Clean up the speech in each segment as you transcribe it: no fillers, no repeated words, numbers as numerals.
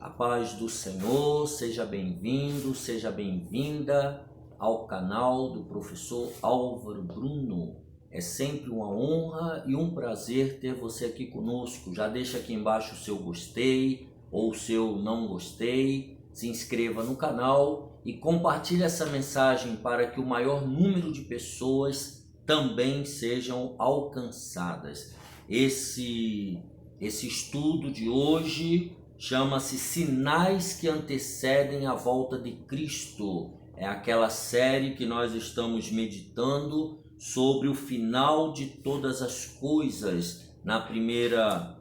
A paz do Senhor, seja bem-vindo, seja bem-vinda ao canal do professor Álvaro Bruno. É sempre uma honra e um prazer ter você aqui conosco. Já deixa aqui embaixo o seu gostei ou o seu não gostei, se inscreva no canal e compartilhe essa mensagem para que o maior número de pessoas também sejam alcançadas. Esse estudo de hoje chama-se Sinais que Antecedem a Volta de Cristo. É aquela série que nós estamos meditando sobre o final de todas as coisas. Na primeira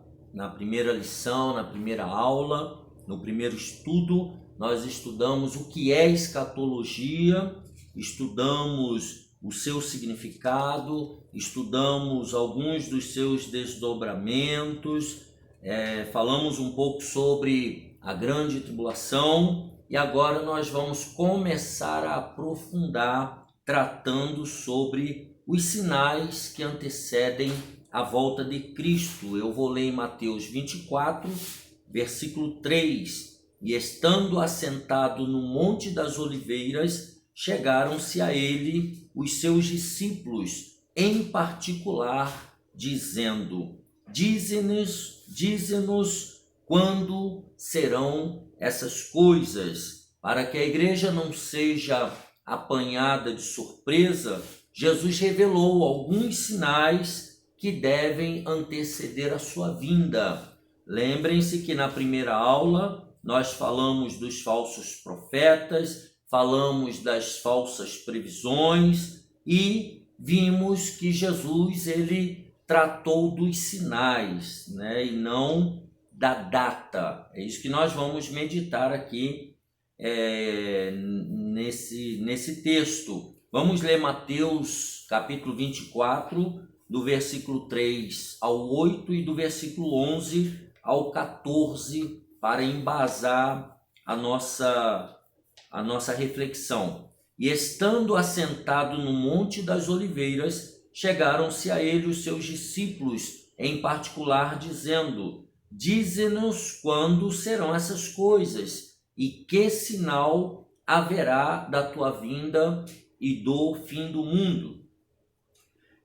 lição, na primeira aula, no primeiro estudo, nós estudamos o que é escatologia, estudamos o seu significado, estudamos alguns dos seus desdobramentos, falamos um pouco sobre a grande tribulação e agora nós vamos começar a aprofundar tratando sobre os sinais que antecedem a volta de Cristo. Eu vou ler em Mateus 24, versículo 3. E estando assentado no Monte das Oliveiras, chegaram-se a ele os seus discípulos, em particular, dizendo: Dize-nos quando serão essas coisas. Para que a igreja não seja apanhada de surpresa, Jesus revelou alguns sinais que devem anteceder a sua vinda. Lembrem-se que na primeira aula nós falamos dos falsos profetas, falamos das falsas previsões e vimos que Jesus ele tratou dos sinais, e não da data. É isso que nós vamos meditar aqui nesse texto. Vamos ler Mateus capítulo 24, do versículo 3 ao 8 e do versículo 11 ao 14, para embasar a nossa reflexão. E estando assentado no Monte das Oliveiras, chegaram-se a ele os seus discípulos, em particular, dizendo: Dize-nos quando serão essas coisas, e que sinal haverá da tua vinda e do fim do mundo.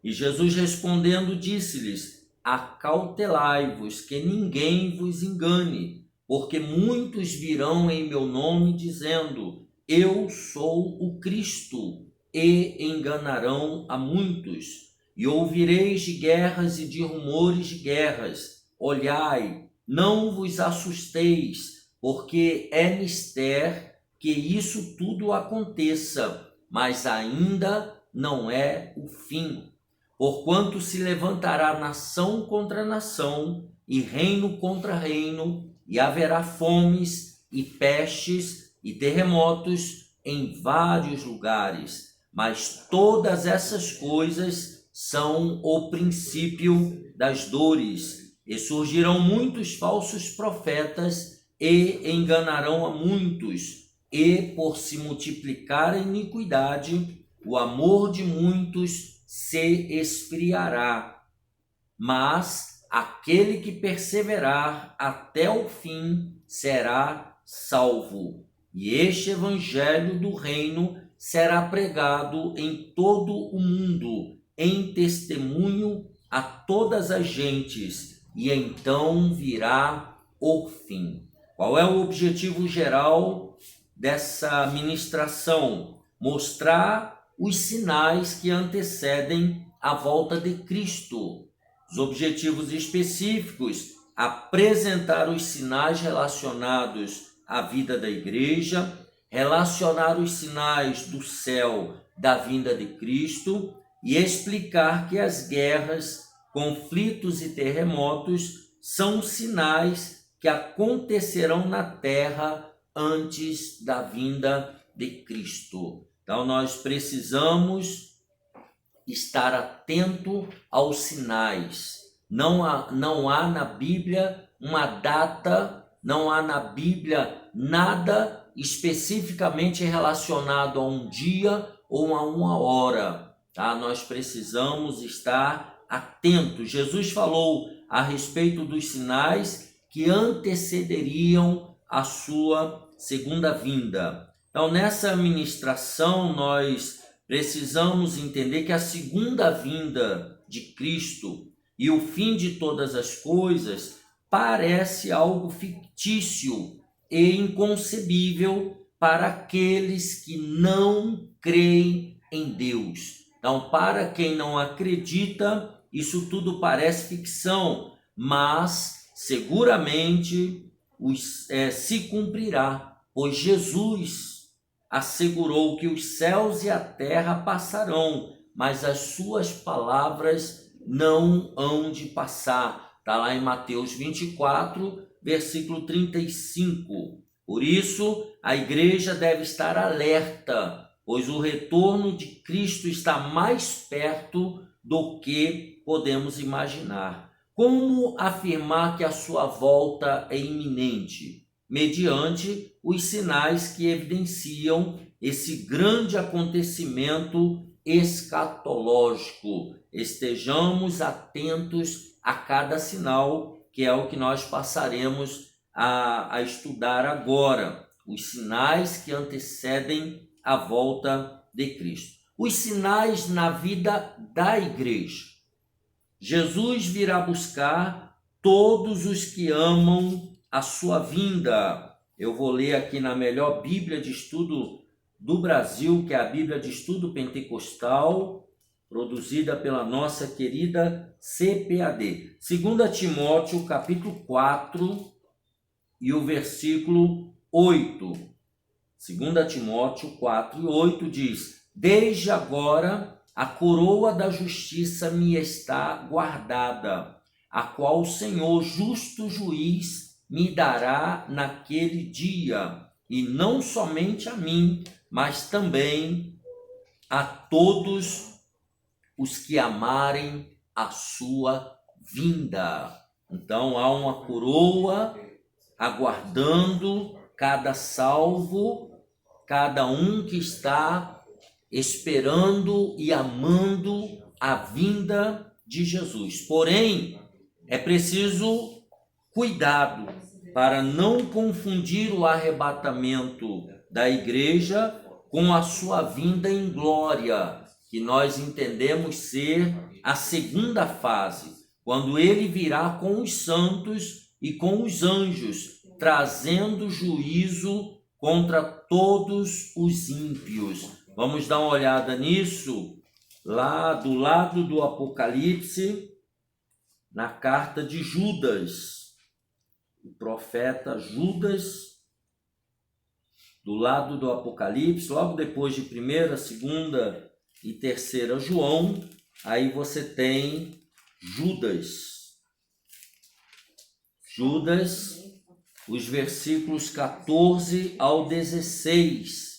E Jesus respondendo disse-lhes: Acautelai-vos, que ninguém vos engane, porque muitos virão em meu nome dizendo: Eu sou o Cristo, e enganarão a muitos. E ouvireis de guerras e de rumores de guerras. Olhai, não vos assusteis, porque é mister que isso tudo aconteça, mas ainda não é o fim. Porquanto se levantará nação contra nação, e reino contra reino, e haverá fomes, e pestes, e terremotos em vários lugares. Mas todas essas coisas são o princípio das dores. E surgirão muitos falsos profetas e enganarão a muitos. E por se multiplicar a iniquidade, o amor de muitos se esfriará. Mas aquele que perseverar até o fim será salvo. E este evangelho do reino será pregado em todo o mundo, em testemunho a todas as gentes, e então virá o fim. Qual é o objetivo geral dessa ministração? Mostrar os sinais que antecedem a volta de Cristo. Os objetivos específicos: apresentar os sinais relacionados à vida da igreja, relacionar os sinais do céu da vinda de Cristo e explicar que as guerras, conflitos e terremotos são sinais que acontecerão na terra antes da vinda de Cristo. Então nós precisamos estar atento aos sinais. Não há na Bíblia uma data, não há na Bíblia nada especificamente relacionado a um dia ou a uma hora. Nós precisamos estar atentos. Jesus falou a respeito dos sinais que antecederiam a sua segunda vinda. Então, nessa ministração, nós precisamos entender que a segunda vinda de Cristo e o fim de todas as coisas parece algo fictício e inconcebível para aqueles que não creem em Deus. Então, para quem não acredita, isso tudo parece ficção, mas seguramente se cumprirá, pois Jesus assegurou que os céus e a terra passarão, mas as suas palavras não hão de passar. Está lá em Mateus 24, versículo 35. Por isso, a igreja deve estar alerta, pois o retorno de Cristo está mais perto do que podemos imaginar. Como afirmar que a sua volta é iminente? Mediante os sinais que evidenciam esse grande acontecimento escatológico. Estejamos atentos a cada sinal, que é o que nós passaremos a estudar agora. Os sinais que antecedem a volta de Cristo. Os sinais na vida da igreja. Jesus virá buscar todos os que amam a sua vinda. Eu vou ler aqui na melhor Bíblia de Estudo do Brasil, que é a Bíblia de Estudo Pentecostal, produzida pela nossa querida CPAD. 2 Timóteo, capítulo 4, e o versículo 8. 2 Timóteo 4 e 8 diz: Desde agora a coroa da justiça me está guardada, a qual o Senhor, justo juiz, me dará naquele dia, e não somente a mim, mas também a todos os que amarem a sua vinda. Então há uma coroa aguardando cada salvo, cada um que está esperando e amando a vinda de Jesus. Porém, é preciso cuidado para não confundir o arrebatamento da igreja com a sua vinda em glória, que nós entendemos ser a segunda fase, quando ele virá com os santos e com os anjos, trazendo juízo contra todos os ímpios. Vamos dar uma olhada nisso lá do lado do Apocalipse, na carta de Judas. O profeta Judas, do lado do Apocalipse, logo depois de 1ª, 2ª e 3ª João, aí você tem Judas. Judas, os versículos 14 ao 16.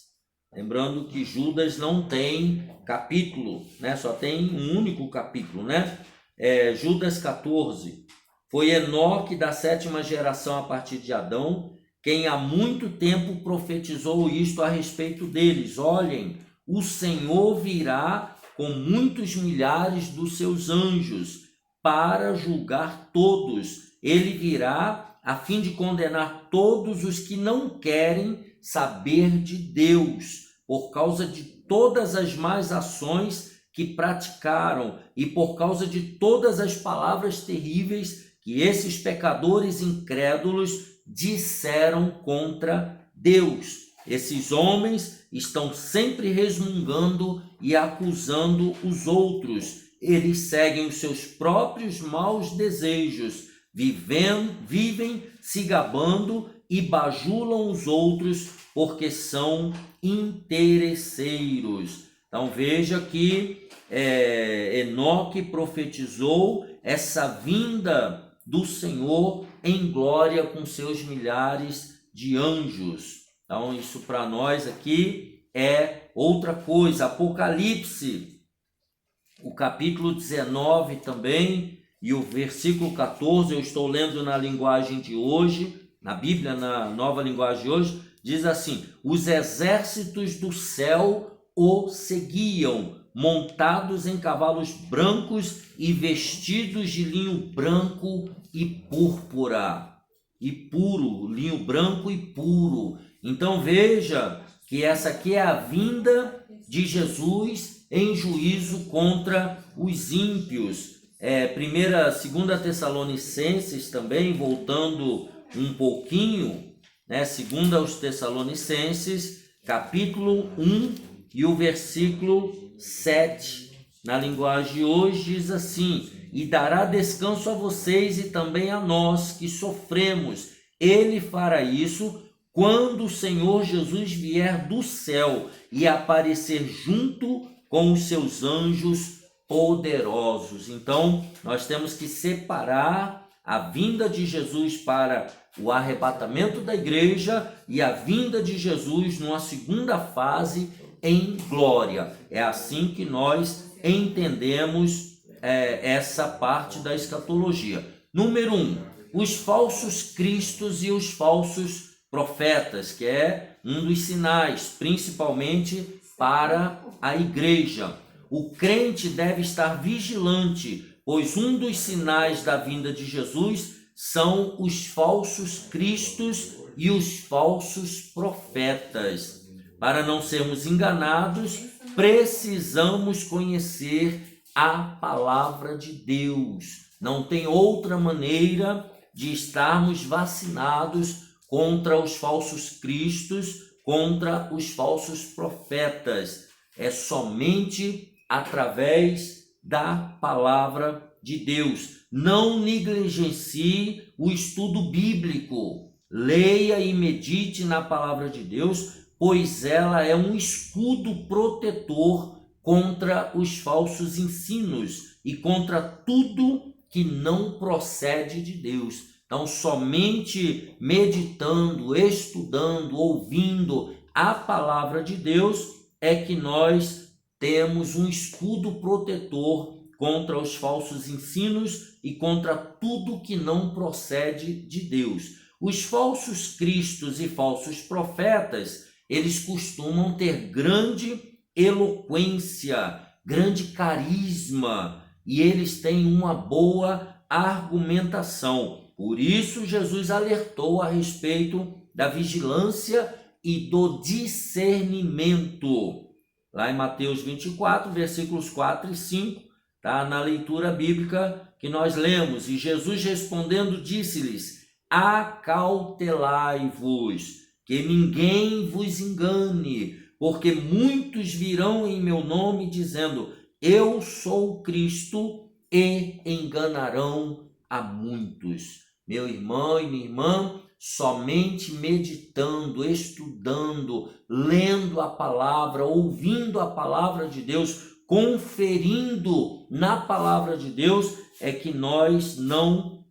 Lembrando que Judas não tem capítulo, né? Só tem um único capítulo, né? Judas 14. Foi Enoque da 7ª geração a partir de Adão, quem há muito tempo profetizou isto a respeito deles. Olhem, o Senhor virá com muitos milhares dos seus anjos para julgar todos. Ele virá a fim de condenar todos os que não querem saber de Deus, por causa de todas as más ações que praticaram e por causa de todas as palavras terríveis que esses pecadores incrédulos disseram contra Deus. Esses homens estão sempre resmungando e acusando os outros. Eles seguem os seus próprios maus desejos, vivem se gabando e bajulam os outros porque são interesseiros. Então veja que Enoque profetizou essa vinda do Senhor em glória com seus milhares de anjos. Então isso para nós aqui é outra coisa. Apocalipse, o capítulo 19 também, e o versículo 14, eu estou lendo na linguagem de hoje, na Bíblia, na nova linguagem de hoje, diz assim: os exércitos do céu o seguiam, montados em cavalos brancos e vestidos de linho branco e púrpura. e puro, linho branco e puro. Então veja que essa aqui é a vinda de Jesus em juízo contra os ímpios. Segunda Tessalonicenses também, voltando um pouquinho, né? Segunda aos Tessalonicenses, capítulo 1 e o versículo 7, na linguagem de hoje diz assim: e dará descanso a vocês e também a nós que sofremos. Ele fará isso quando o Senhor Jesus vier do céu e aparecer junto com os seus anjos poderosos. Então, nós temos que separar a vinda de Jesus para o arrebatamento da igreja e a vinda de Jesus numa segunda fase em glória. É assim que nós entendemos essa parte da escatologia. Número 1, os falsos cristos e os falsos profetas, que é um dos sinais, principalmente para a igreja. O crente deve estar vigilante, pois um dos sinais da vinda de Jesus são os falsos cristos e os falsos profetas. Para não sermos enganados, precisamos conhecer a palavra de Deus. Não tem outra maneira de estarmos vacinados contra os falsos cristos, contra os falsos profetas. É somente através da palavra de Deus. Não negligencie o estudo bíblico. Leia e medite na palavra de Deus, pois ela é um escudo protetor contra os falsos ensinos e contra tudo que não procede de Deus. Então, somente meditando, estudando, ouvindo a palavra de Deus é que nós temos um escudo protetor contra os falsos ensinos e contra tudo que não procede de Deus. Os falsos cristos e falsos profetas, eles costumam ter grande eloquência, grande carisma, e eles têm uma boa argumentação. Por isso, Jesus alertou a respeito da vigilância e do discernimento. Lá em Mateus 24, versículos 4 e 5, tá? Na leitura bíblica que nós lemos, e Jesus respondendo disse-lhes: acautelai-vos, que ninguém vos engane, porque muitos virão em meu nome dizendo: eu sou o Cristo, e enganarão a muitos. Meu irmão e minha irmã, somente meditando, estudando, lendo a palavra, ouvindo a palavra de Deus, conferindo na palavra de Deus, é que nós não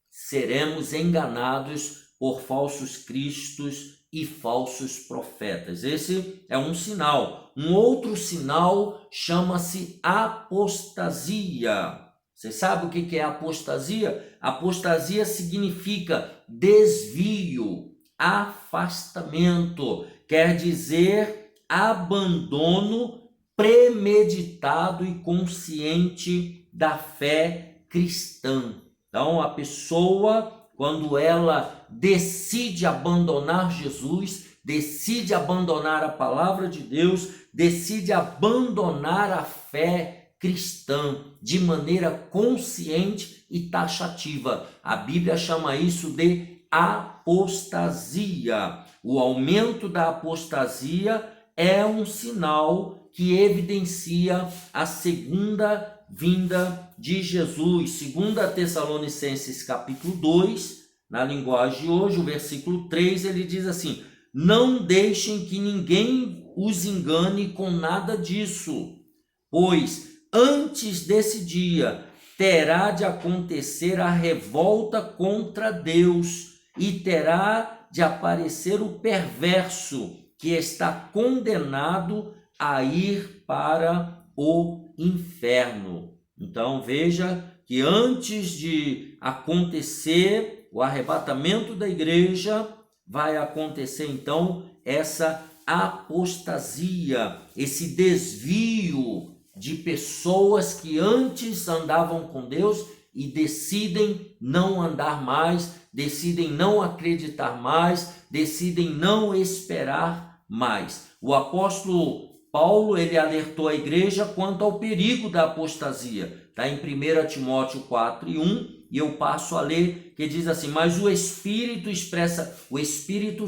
seremos enganados por falsos cristos e falsos profetas. Esse é um sinal. Um outro sinal chama-se apostasia. Você sabe o que é apostasia? Apostasia significa desvio, afastamento, quer dizer abandono premeditado e consciente da fé cristã. Então, a pessoa, quando ela decide abandonar Jesus, decide abandonar a palavra de Deus, decide abandonar a fé cristã de maneira consciente e taxativa. A Bíblia chama isso de apostasia. O aumento da apostasia é um sinal que evidencia a segunda vinda de Jesus. Segunda Tessalonicenses capítulo 2, na linguagem de hoje, o versículo 3, ele diz assim: não deixem que ninguém os engane com nada disso, pois antes desse dia terá de acontecer a revolta contra Deus e terá de aparecer o perverso, que está condenado a ir para o inferno. Então veja que antes de acontecer o arrebatamento da igreja, vai acontecer então essa apostasia, esse desvio de pessoas que antes andavam com Deus e decidem não andar mais, decidem não acreditar mais, decidem não esperar mais. O apóstolo Paulo, ele alertou a igreja quanto ao perigo da apostasia. Está em 1 Timóteo 4:1, e eu passo a ler, que diz assim: mas o Espírito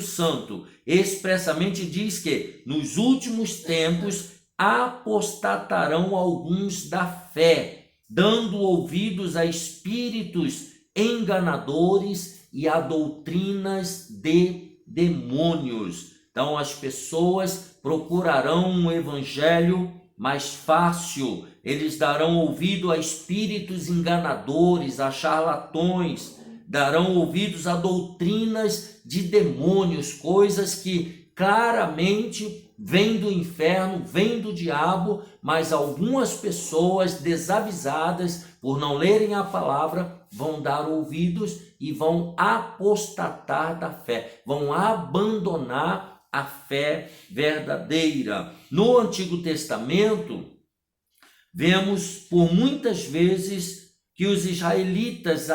Santo expressamente diz que nos últimos tempos apostatarão alguns da fé, dando ouvidos a espíritos enganadores e a doutrinas de demônios. Então as pessoas procurarão um evangelho mais fácil, eles darão ouvido a espíritos enganadores, a charlatões, darão ouvidos a doutrinas de demônios, coisas que claramente vêm do inferno, vêm do diabo, mas algumas pessoas desavisadas, por não lerem a palavra, vão dar ouvidos e vão apostatar da fé, vão abandonar a fé verdadeira. No Antigo Testamento, vemos por muitas vezes que os israelitas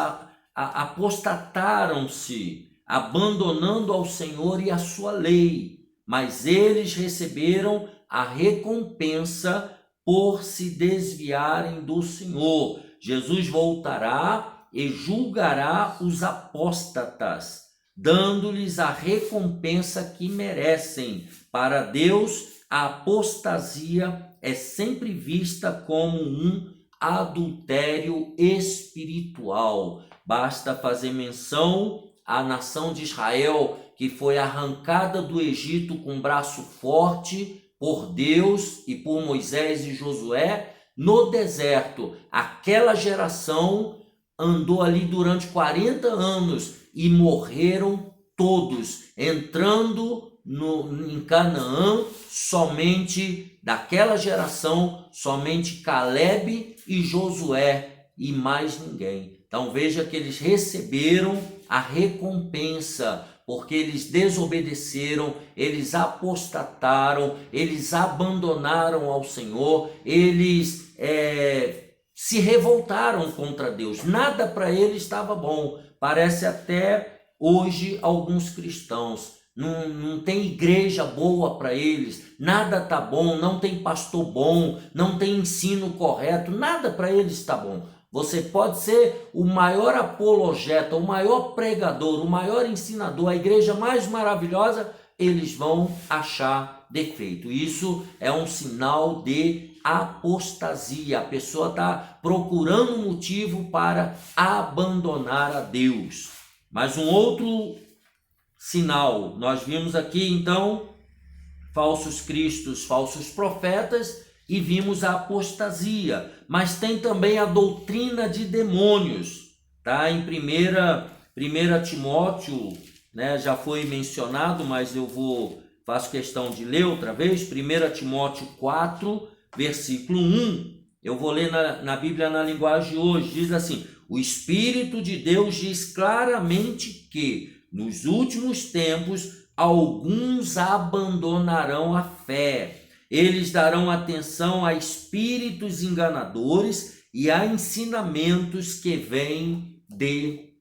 apostataram-se, abandonando ao Senhor e a sua lei, mas eles receberam a recompensa por se desviarem do Senhor. Jesus voltará e julgará os apóstatas, dando-lhes a recompensa que merecem. Para Deus, a apostasia é sempre vista como um adultério espiritual. Basta fazer menção à nação de Israel, que foi arrancada do Egito com braço forte por Deus e por Moisés e Josué no deserto. Aquela geração andou ali durante 40 anos e morreram todos, entrando em Canaã. Somente daquela geração, somente Caleb e Josué e mais ninguém. Então veja que eles receberam a recompensa, porque eles desobedeceram, eles apostataram, eles abandonaram ao Senhor, eles se revoltaram contra Deus. Nada para eles estava bom. Parece até hoje alguns cristãos. Não tem igreja boa para eles, nada tá bom, não tem pastor bom, não tem ensino correto, nada para eles está bom. Você pode ser o maior apologeta, o maior pregador, o maior ensinador, a igreja mais maravilhosa, eles vão achar defeito. Isso é um sinal de apostasia. A pessoa está procurando um motivo para abandonar a Deus. Mas um outro sinal, nós vimos aqui então falsos cristos, falsos profetas, e vimos a apostasia, mas tem também a doutrina de demônios, tá? Em 1 Timóteo, né, já foi mencionado, mas faço questão de ler outra vez, 1 Timóteo 4, versículo 1, eu vou ler na Bíblia na linguagem de hoje, diz assim: o Espírito de Deus diz claramente que nos últimos tempos alguns abandonarão a fé. Eles darão atenção a espíritos enganadores e a ensinamentos que vêm de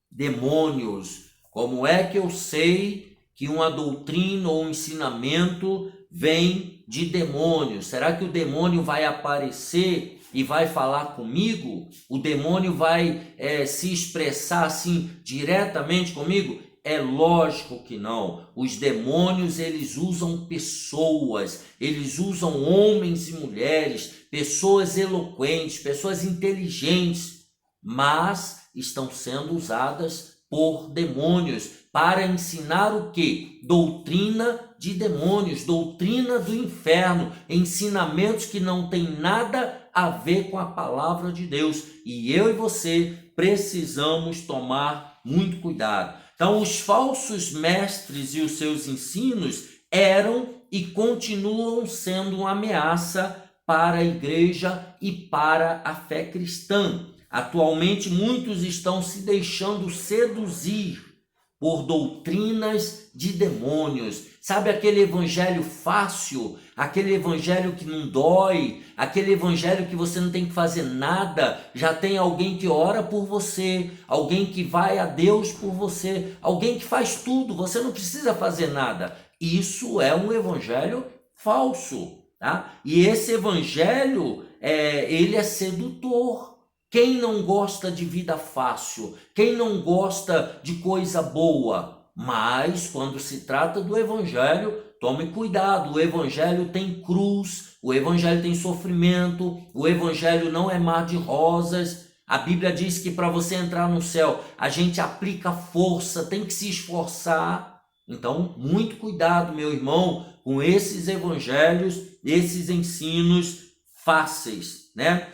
demônios. Como é que eu sei que uma doutrina ou um ensinamento vem de demônios? Será que o demônio vai aparecer e vai falar comigo? O demônio vai se expressar assim diretamente comigo? É lógico que não. Os demônios, eles usam pessoas, eles usam homens e mulheres, pessoas eloquentes, pessoas inteligentes, mas estão sendo usadas por demônios para ensinar o quê? Doutrina de demônios, doutrina do inferno, ensinamentos que não tem nada a ver com a palavra de Deus. E eu e você precisamos tomar muito cuidado. Então, os falsos mestres e os seus ensinos eram e continuam sendo uma ameaça para a igreja e para a fé cristã. Atualmente, muitos estão se deixando seduzir por doutrinas de demônios. Sabe aquele evangelho fácil, aquele evangelho que não dói, aquele evangelho que você não tem que fazer nada, já tem alguém que ora por você, alguém que vai a Deus por você, alguém que faz tudo, você não precisa fazer nada. Isso é um evangelho falso, tá? E esse evangelho, ele é sedutor. Quem não gosta de vida fácil? Quem não gosta de coisa boa? Mas quando se trata do evangelho, tome cuidado, o evangelho tem cruz, o evangelho tem sofrimento, o evangelho não é mar de rosas. A Bíblia diz que para você entrar no céu, a gente aplica força, tem que se esforçar. Então, muito cuidado, meu irmão, com esses evangelhos, esses ensinos fáceis, né?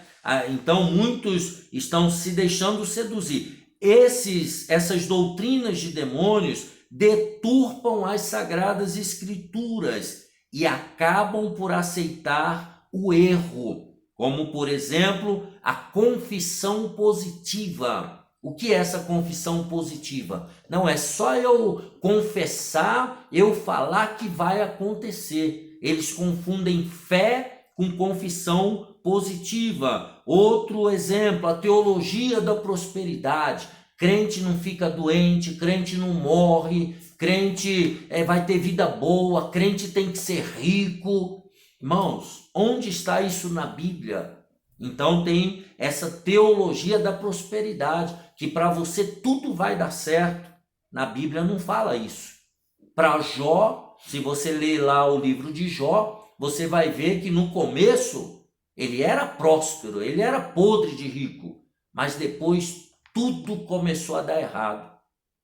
Então, muitos estão se deixando seduzir. Essas doutrinas de demônios deturpam as sagradas escrituras e acabam por aceitar o erro, como, por exemplo, a confissão positiva. O que é essa confissão positiva? Não é só eu confessar, eu falar que vai acontecer. Eles confundem fé com confissão positiva. Outro exemplo, a teologia da prosperidade. Crente não fica doente, crente não morre, crente vai ter vida boa, crente tem que ser rico. Irmãos, onde está isso na Bíblia? Então tem essa teologia da prosperidade, que para você tudo vai dar certo. Na Bíblia não fala isso. Para Jó, se você ler lá o livro de Jó, você vai ver que no começo ele era próspero, ele era podre de rico, mas depois tudo começou a dar errado.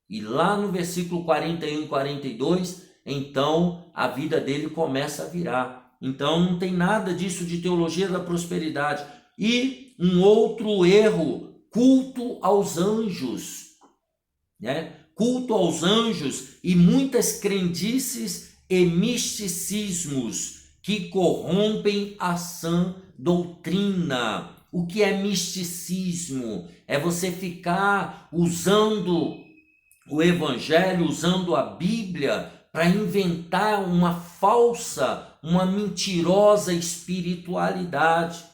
E lá no versículo 41 e 42, então a vida dele começa a virar. Então não tem nada disso de teologia da prosperidade. E um outro erro, culto aos anjos, né? Culto aos anjos e muitas crendices e misticismos que corrompem a sã doutrina. O que é misticismo? É você ficar usando o evangelho, usando a Bíblia para inventar uma falsa, uma mentirosa espiritualidade.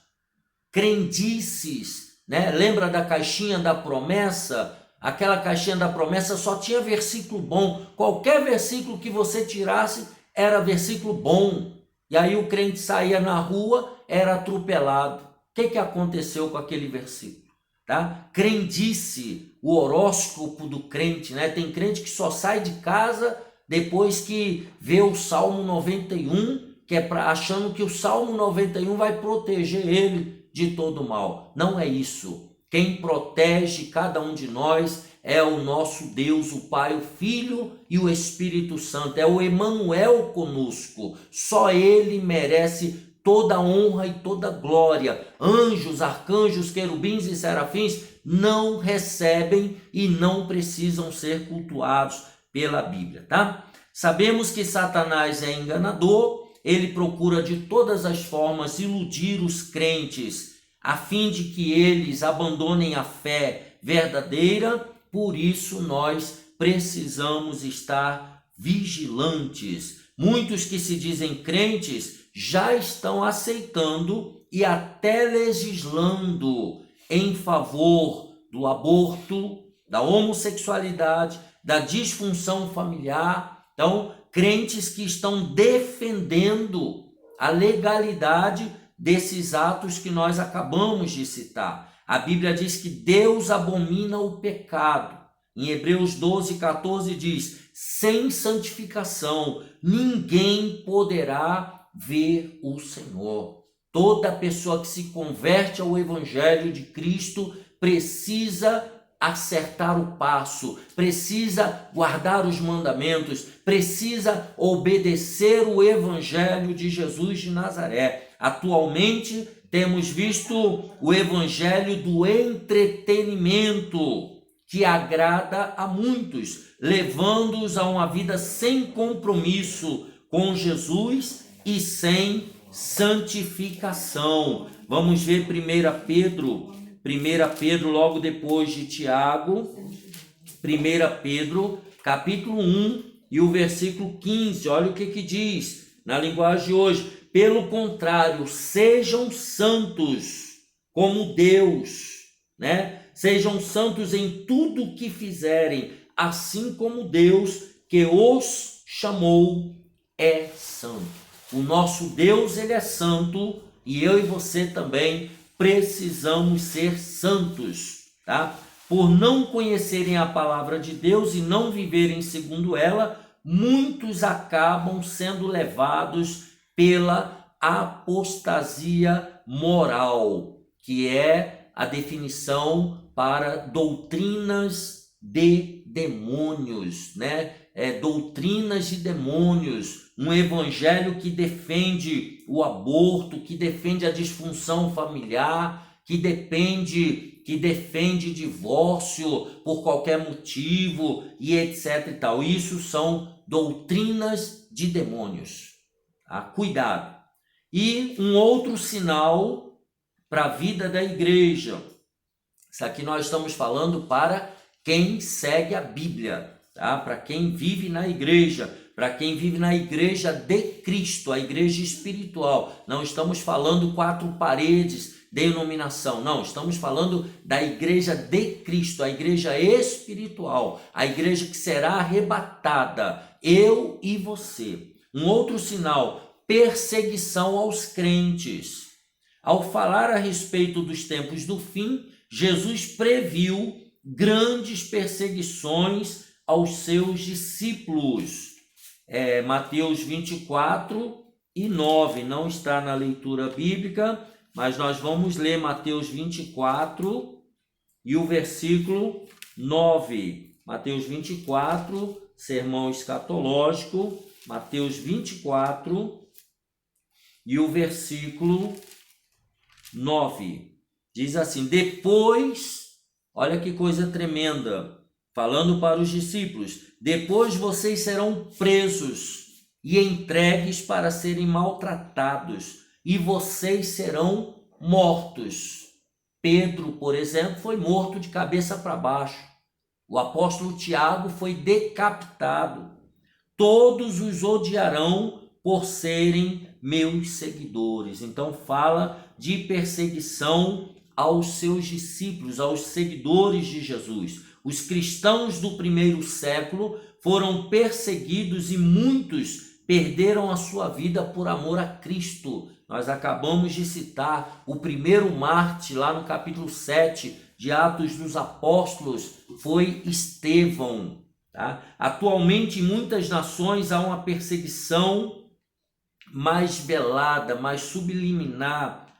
Crendices, né? Lembra da caixinha da promessa? Aquela caixinha da promessa só tinha versículo bom. Qualquer versículo que você tirasse era versículo bom. E aí o crente saía na rua, era atropelado. O que aconteceu com aquele versículo? Tá? Crendice, o horóscopo do crente, né? Tem crente que só sai de casa depois que vê o Salmo 91, que é achando que o Salmo 91 vai proteger ele de todo mal. Não é isso. Quem protege cada um de nós é o nosso Deus, o Pai, o Filho e o Espírito Santo. É o Emanuel conosco. Só ele merece toda honra e toda glória. Anjos, arcanjos, querubins e serafins não recebem e não precisam ser cultuados pela Bíblia, tá? Sabemos que Satanás é enganador, ele procura de todas as formas iludir os crentes, a fim de que eles abandonem a fé verdadeira. Por isso nós precisamos estar vigilantes. Muitos que se dizem crentes já estão aceitando e até legislando em favor do aborto, da homossexualidade, da disfunção familiar. Então, crentes que estão defendendo a legalidade desses atos que nós acabamos de citar. A Bíblia diz que Deus abomina o pecado. Em Hebreus 12:14 diz: sem santificação ninguém poderá ver o Senhor. Toda pessoa que se converte ao Evangelho de Cristo precisa acertar o passo, precisa guardar os mandamentos, precisa obedecer o Evangelho de Jesus de Nazaré. Atualmente temos visto o evangelho do entretenimento, que agrada a muitos, levando-os a uma vida sem compromisso com Jesus e sem santificação. Vamos ver 1 Pedro logo depois de Tiago. 1 Pedro, capítulo 1 e o versículo 15. Olha o que diz na linguagem de hoje. Pelo contrário, sejam santos como Deus, né? Sejam santos em tudo o que fizerem, assim como Deus que os chamou é santo. O nosso Deus, ele é santo, e eu e você também precisamos ser santos, tá? Por não conhecerem a palavra de Deus e não viverem segundo ela, muitos acabam sendo levados pela apostasia moral, que é a definição para doutrinas de demônios, né? Doutrinas de demônios, um evangelho que defende o aborto, que defende a disfunção familiar, que defende divórcio por qualquer motivo e etc e tal. Isso são doutrinas de demônios. Tá? Cuidado. E um outro sinal para a vida da igreja. Isso aqui nós estamos falando para quem segue a Bíblia, tá? Para quem vive na igreja, para quem vive na igreja de Cristo, a igreja espiritual. Não estamos falando quatro paredes, denominação, não, estamos falando da igreja de Cristo, a igreja espiritual, a igreja que será arrebatada, eu e você. Um outro sinal, perseguição aos crentes. Ao falar a respeito dos tempos do fim, Jesus previu grandes perseguições aos seus discípulos. Mateus 24 e 9, não está na leitura bíblica, mas nós vamos ler Mateus 24 e o versículo 9. Mateus 24, sermão escatológico, Mateus 24 e o versículo 9. Diz assim: depois, olha que coisa tremenda, falando para os discípulos, depois vocês serão presos e entregues para serem maltratados, e vocês serão mortos. Pedro, por exemplo, foi morto de cabeça para baixo. O apóstolo Tiago foi decapitado. Todos os odiarão por serem meus seguidores. Então fala de perseguição aos seus discípulos, aos seguidores de Jesus. Os cristãos do primeiro século foram perseguidos e muitos perderam a sua vida por amor a Cristo. Nós acabamos de citar o primeiro mártir lá no capítulo 7 de Atos dos Apóstolos, foi Estevão. Tá? Atualmente, em muitas nações há uma perseguição mais velada, mais subliminar,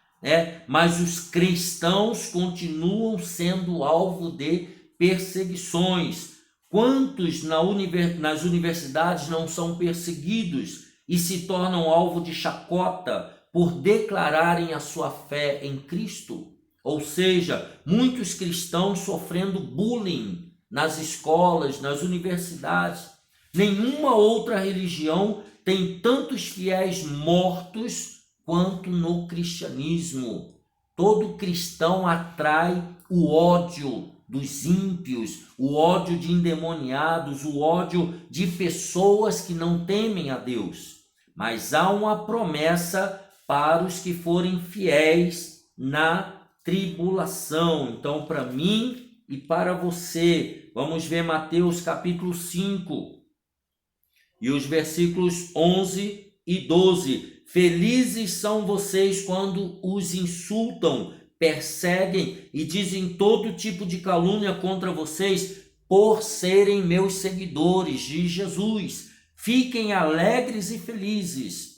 mas os cristãos continuam sendo alvo de perseguições. Quantos nas universidades não são perseguidos e se tornam alvo de chacota por declararem a sua fé em Cristo? Ou seja, muitos cristãos sofrendo bullying nas escolas, nas universidades. Nenhuma outra religião tem tantos fiéis mortos quanto no cristianismo. Todo cristão atrai o ódio dos ímpios, o ódio de endemoniados, o ódio de pessoas que não temem a Deus. Mas há uma promessa para os que forem fiéis na tribulação. Então, para mim e para você, vamos ver Mateus capítulo 5 e os versículos 11 e 12. Felizes são vocês quando os insultam, perseguem e dizem todo tipo de calúnia contra vocês por serem meus seguidores de Jesus. Fiquem alegres e felizes,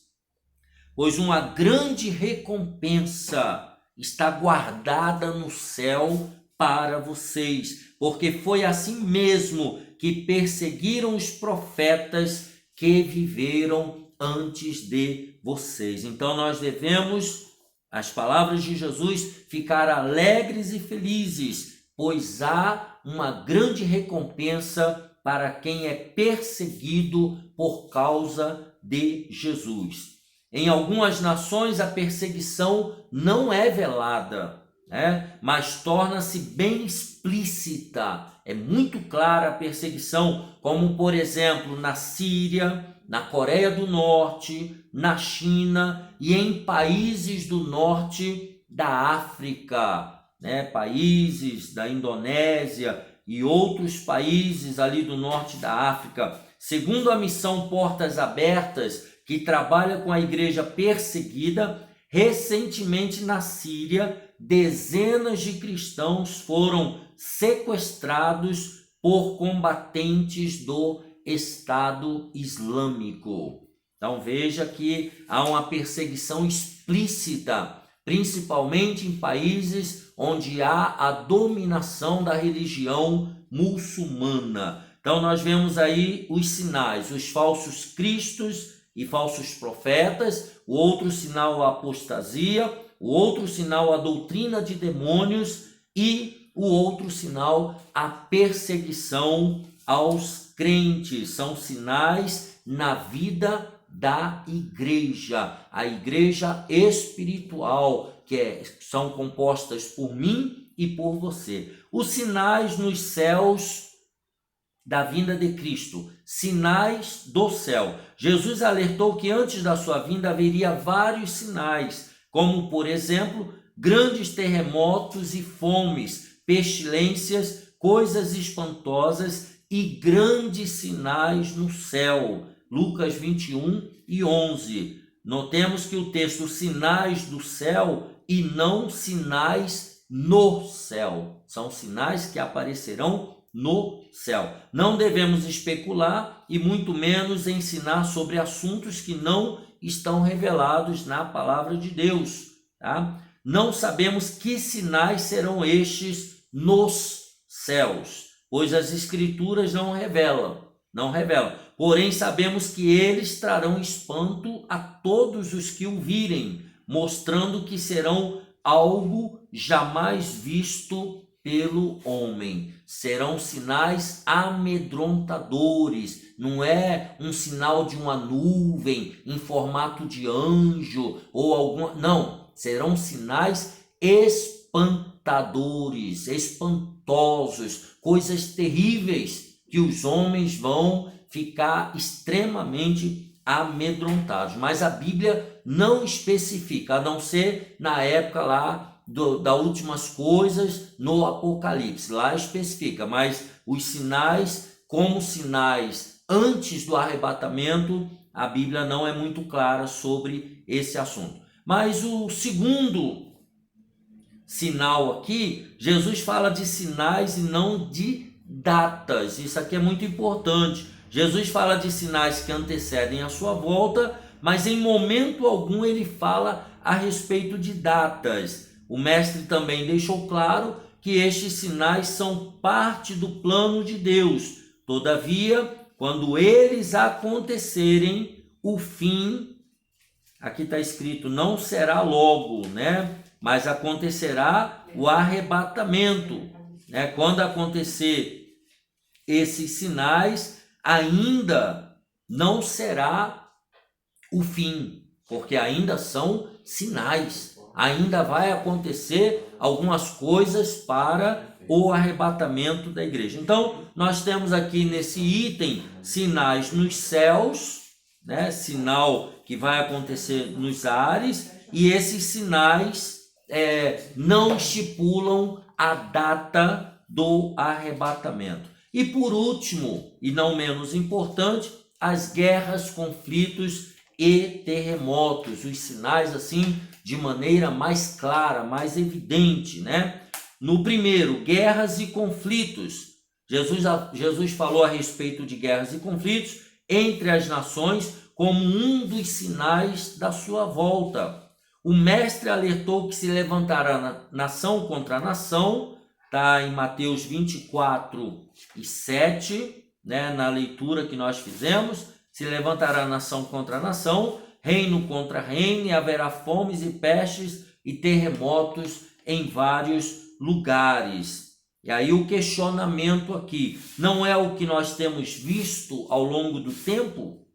pois uma grande recompensa está guardada no céu para vocês, porque foi assim mesmo que perseguiram os profetas que viveram antes de vocês. Então nós devemos, as palavras de Jesus, ficar alegres e felizes, pois há uma grande recompensa para quem é perseguido por causa de Jesus. Em algumas nações a perseguição não é velada, né? Mas torna-se bem explícita, é muito clara a perseguição, como por exemplo na Síria, na Coreia do Norte, na China e em países do norte da África, né? Países da Indonésia e outros países ali do norte da África. Segundo a missão Portas Abertas, que trabalha com a igreja perseguida, recentemente na Síria, dezenas de cristãos foram sequestrados por combatentes do Estado Islâmico. Então veja que há uma perseguição explícita, principalmente em países onde há a dominação da religião muçulmana. Então nós vemos aí os sinais, os falsos cristos e falsos profetas, o outro sinal a apostasia, o outro sinal a doutrina de demônios e o outro sinal a perseguição aos crentes. São sinais na vida da igreja, a igreja espiritual, são compostas por mim e por você. Os sinais nos céus da vinda de Cristo, sinais do céu. Jesus alertou que antes da sua vinda haveria vários sinais, como por exemplo, grandes terremotos e fomes, pestilências, coisas espantosas e grandes sinais no céu. Lucas 21 e 11. Notemos que o texto sinais do céu e não sinais no céu. São sinais que aparecerão no céu. Não devemos especular e muito menos ensinar sobre assuntos que não estão revelados na palavra de Deus, tá? Não sabemos que sinais serão estes nos céus, pois as escrituras não revelam. Porém, sabemos que eles trarão espanto a todos os que o virem, mostrando que serão algo jamais visto pelo homem. Serão sinais amedrontadores, não é um sinal de uma nuvem em formato de anjo ou alguma, não, serão sinais espantadores, espantosos, coisas terríveis que os homens vão ficar extremamente amedrontados. Mas a Bíblia não especifica, a não ser na época lá das últimas coisas no Apocalipse, lá especifica, mas os sinais, como sinais antes do arrebatamento, a Bíblia não é muito clara sobre esse assunto. Mas o segundo sinal aqui, Jesus fala de sinais e não de datas. Isso aqui é muito importante. Jesus fala de sinais que antecedem a sua volta, mas em momento algum ele fala a respeito de datas. O mestre também deixou claro que estes sinais são parte do plano de Deus. Todavia, quando eles acontecerem, o fim, aqui está escrito, não será logo, né? Mas acontecerá o arrebatamento, né? Quando acontecer esses sinais, ainda não será o fim, porque ainda são sinais. Ainda vai acontecer algumas coisas para o arrebatamento da igreja. Então, nós temos aqui nesse item sinais nos céus, né? Sinal que vai acontecer nos ares, e esses sinais não estipulam a data do arrebatamento. E por último, e não menos importante, as guerras, conflitos e terremotos, os sinais assim de maneira mais clara, mais evidente, né? No primeiro, guerras e conflitos. Jesus falou a respeito de guerras e conflitos entre as nações como um dos sinais da sua volta. O mestre alertou que se levantará nação contra nação, está em Mateus 24 e 7, né, na leitura que nós fizemos. Se levantará nação contra nação, reino contra reino, e haverá fomes e pestes e terremotos em vários lugares. E aí o questionamento aqui, não é o que nós temos visto ao longo do tempo?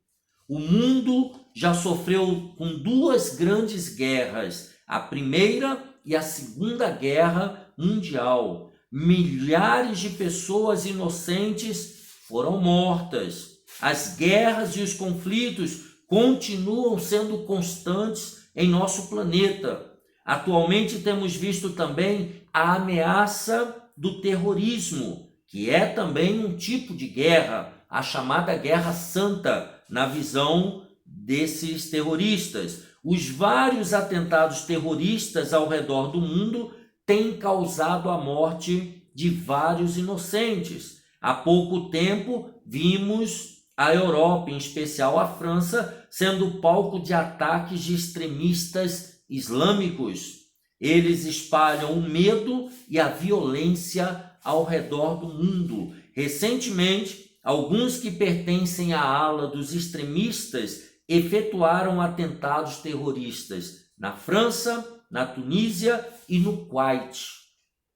O mundo já sofreu com duas grandes guerras. A primeira e a Segunda Guerra Mundial. Milhares de pessoas inocentes foram mortas. As guerras e os conflitos continuam sendo constantes em nosso planeta. Atualmente temos visto também a ameaça do terrorismo, que é também um tipo de guerra, a chamada Guerra Santa, na visão desses terroristas. Os vários atentados terroristas ao redor do mundo têm causado a morte de vários inocentes. Há pouco tempo vimos a Europa, em especial a França, sendo palco de ataques de extremistas islâmicos. Eles espalham o medo e a violência ao redor do mundo. Recentemente, alguns que pertencem à ala dos extremistas efetuaram atentados terroristas na França, na Tunísia e no Kuwait,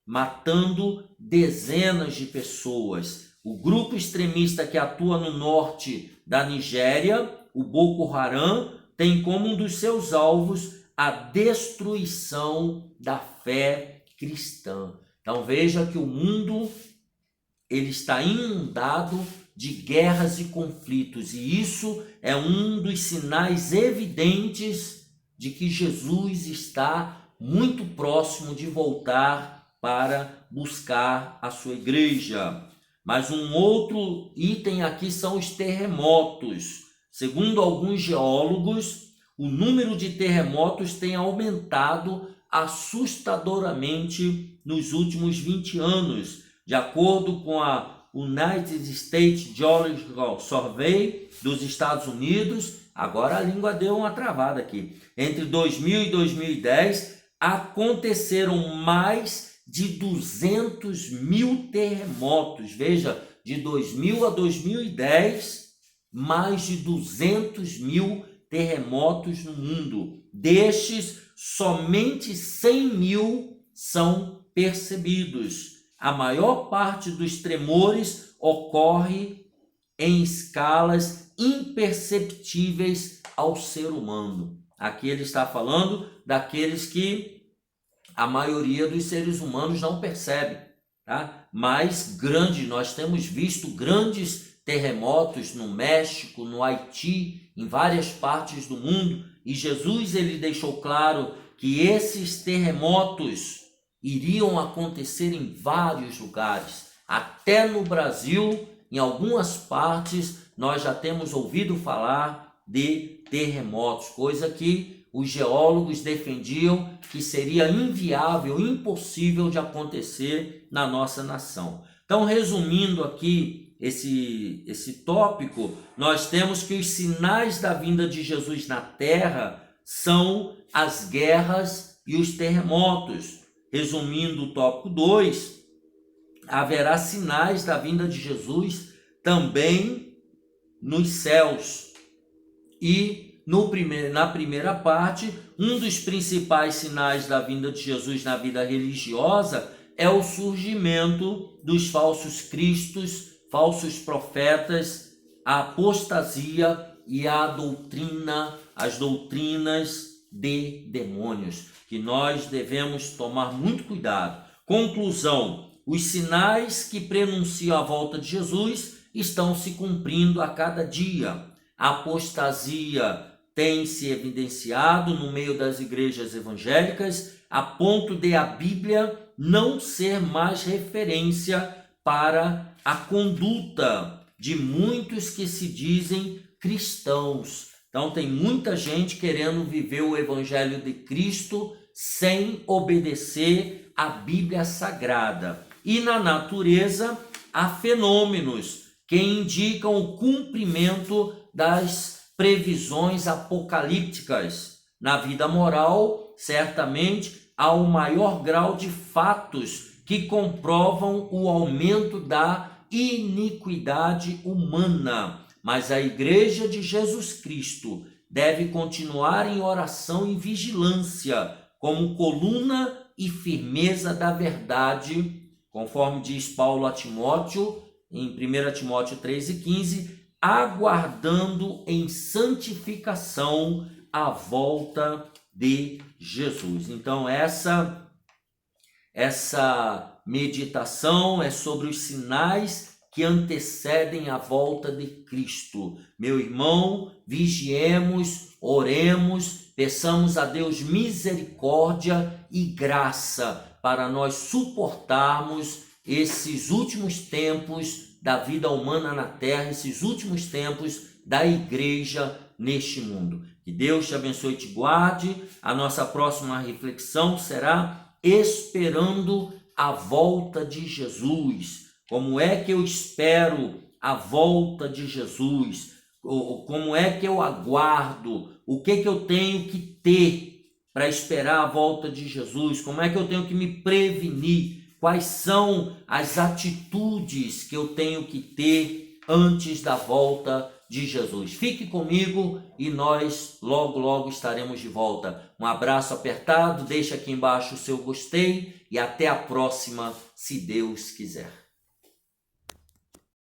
matando dezenas de pessoas. O grupo extremista que atua no norte da Nigéria, o Boko Haram, tem como um dos seus alvos a destruição da fé cristã. Então veja que o mundo ele está inundado de guerras e conflitos, e isso é um dos sinais evidentes de que Jesus está muito próximo de voltar para buscar a sua igreja. Mas um outro item aqui são os terremotos. Segundo alguns geólogos, o número de terremotos tem aumentado assustadoramente nos últimos 20 anos, de acordo com a United States Geological Survey dos Estados Unidos. Agora a língua deu uma travada aqui. Entre 2000 e 2010, aconteceram mais de 200 mil terremotos. Veja, de 2000 a 2010, mais de 200 mil terremotos no mundo. Destes, somente 100 mil são percebidos. A maior parte dos tremores ocorre em escalas imperceptíveis ao ser humano. Aqui ele está falando daqueles que a maioria dos seres humanos não percebe, tá? Mas nós temos visto grandes terremotos no México, no Haiti, em várias partes do mundo, e Jesus ele deixou claro que esses terremotos iriam acontecer em vários lugares. Até no Brasil, em algumas partes, nós já temos ouvido falar de terremotos, coisa que os geólogos defendiam que seria inviável, impossível de acontecer na nossa nação. Então, resumindo aqui esse tópico, nós temos que os sinais da vinda de Jesus na terra são as guerras e os terremotos. Resumindo o tópico 2, haverá sinais da vinda de Jesus também nos céus. E na primeira parte, um dos principais sinais da vinda de Jesus na vida religiosa é o surgimento dos falsos cristos, falsos profetas, a apostasia e as doutrinas de demônios, que nós devemos tomar muito cuidado. Conclusão: os sinais que prenunciam a volta de Jesus estão se cumprindo a cada dia. A apostasia tem se evidenciado no meio das igrejas evangélicas, a ponto de a Bíblia não ser mais referência para a conduta de muitos que se dizem cristãos. Então tem muita gente querendo viver o evangelho de Cristo sem obedecer à Bíblia Sagrada. E na natureza há fenômenos que indicam o cumprimento das previsões apocalípticas. Na vida moral, certamente, há um maior grau de fatos que comprovam o aumento da iniquidade humana. Mas a Igreja de Jesus Cristo deve continuar em oração e vigilância, como coluna e firmeza da verdade, conforme diz Paulo a Timóteo, em 1 Timóteo 3,15, aguardando em santificação a volta de Jesus. Então essa meditação é sobre os sinais que antecedem a volta de Cristo. Meu irmão, vigiemos, oremos, peçamos a Deus misericórdia e graça para nós suportarmos esses últimos tempos da vida humana na terra, esses últimos tempos da igreja neste mundo. Que Deus te abençoe e te guarde. A nossa próxima reflexão será esperando a volta de Jesus. Como é que eu espero a volta de Jesus? Como é que eu aguardo? O que eu tenho que ter para esperar a volta de Jesus? Como é que eu tenho que me prevenir? Quais são as atitudes que eu tenho que ter antes da volta de Jesus? Fique comigo e nós logo estaremos de volta. Um abraço apertado, deixa aqui embaixo o seu gostei e até a próxima, se Deus quiser.